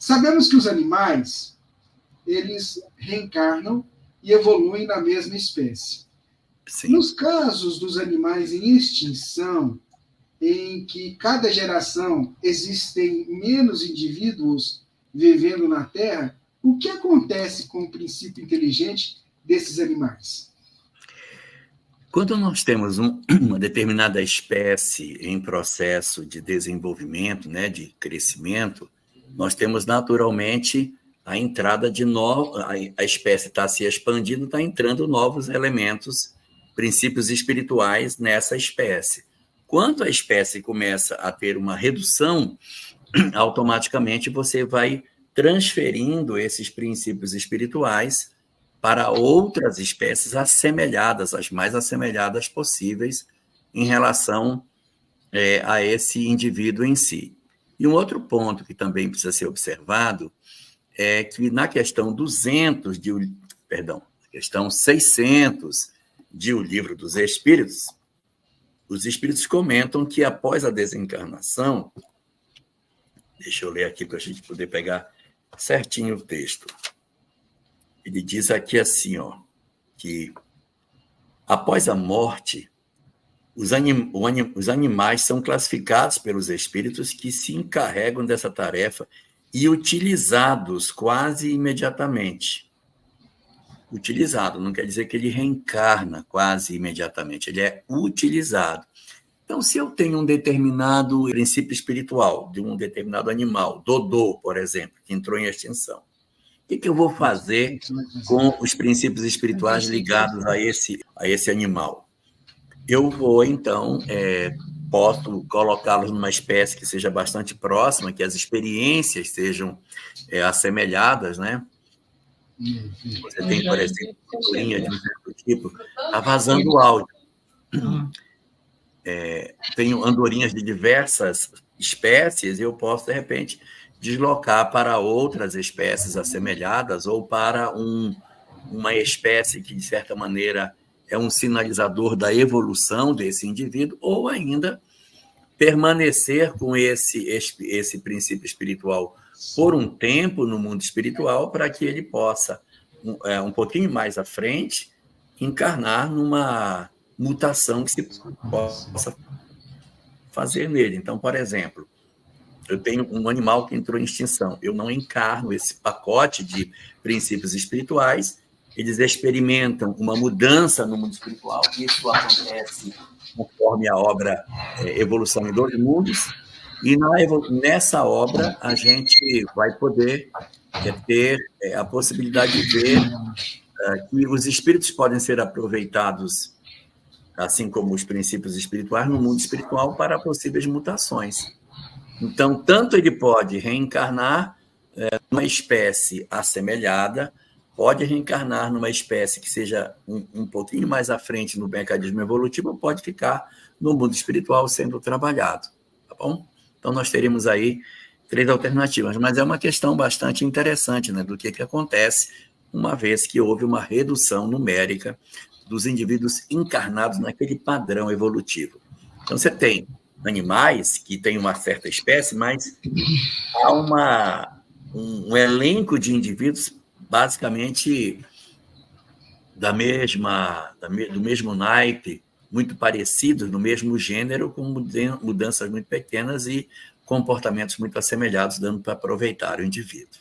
Sabemos que os animais, eles reencarnam e evoluem na mesma espécie. Sim. Nos casos dos animais em extinção, em que cada geração existem menos indivíduos vivendo na Terra, o que acontece com o princípio inteligente desses animais? Quando nós temos uma determinada espécie em processo de desenvolvimento, né, de crescimento, nós temos naturalmente a entrada de novos, a espécie está se expandindo, está entrando novos elementos, princípios espirituais nessa espécie. Quando a espécie começa a ter uma redução, automaticamente você vai transferindo esses princípios espirituais para outras espécies assemelhadas, as mais assemelhadas possíveis, em relação a esse indivíduo em si. E um outro ponto que também precisa ser observado é que na questão 200 questão 600 de O Livro dos Espíritos, os espíritos comentam que após a desencarnação, deixa eu ler aqui para a gente poder pegar certinho o texto. Ele diz aqui assim, que após a morte, os animais são classificados pelos espíritos que se encarregam dessa tarefa e utilizados quase imediatamente. Utilizado não quer dizer que ele reencarna quase imediatamente, ele é utilizado. Então, se eu tenho um determinado princípio espiritual de um determinado animal, Dodô, por exemplo, que entrou em extinção, o que eu vou fazer com os princípios espirituais ligados a esse animal? Eu vou, então, posso colocá-los numa espécie que seja bastante próxima, que as experiências sejam assemelhadas, né? Você tem, por exemplo, uma andorinha de um certo tipo, está vazando áudio. Tenho andorinhas de diversas espécies e eu posso, de repente, deslocar para outras espécies assemelhadas ou para uma espécie que, de certa maneira, é um sinalizador da evolução desse indivíduo, ou ainda permanecer com esse princípio espiritual por um tempo no mundo espiritual para que ele possa, um pouquinho mais à frente, encarnar numa mutação que se possa fazer nele. Então, por exemplo, eu tenho um animal que entrou em extinção, eu não encarno esse pacote de princípios espirituais, eles experimentam uma mudança no mundo espiritual, e isso acontece conforme a obra Evolução em 2 Mundos, e nessa obra a gente vai poder ter a possibilidade de ver que os espíritos podem ser aproveitados, assim como os princípios espirituais, no mundo espiritual para possíveis mutações. Então, tanto ele pode reencarnar numa espécie assemelhada, pode reencarnar numa espécie que seja um pouquinho mais à frente no mecanismo evolutivo, ou pode ficar no mundo espiritual sendo trabalhado, tá bom? Então, nós teríamos aí 3 alternativas, mas é uma questão bastante interessante, né, do que acontece uma vez que houve uma redução numérica dos indivíduos encarnados naquele padrão evolutivo. Então, você tem animais que têm uma certa espécie, mas há um elenco de indivíduos basicamente do mesmo naipe, muito parecidos, no mesmo gênero, com mudanças muito pequenas e comportamentos muito assemelhados, dando para aproveitar o indivíduo.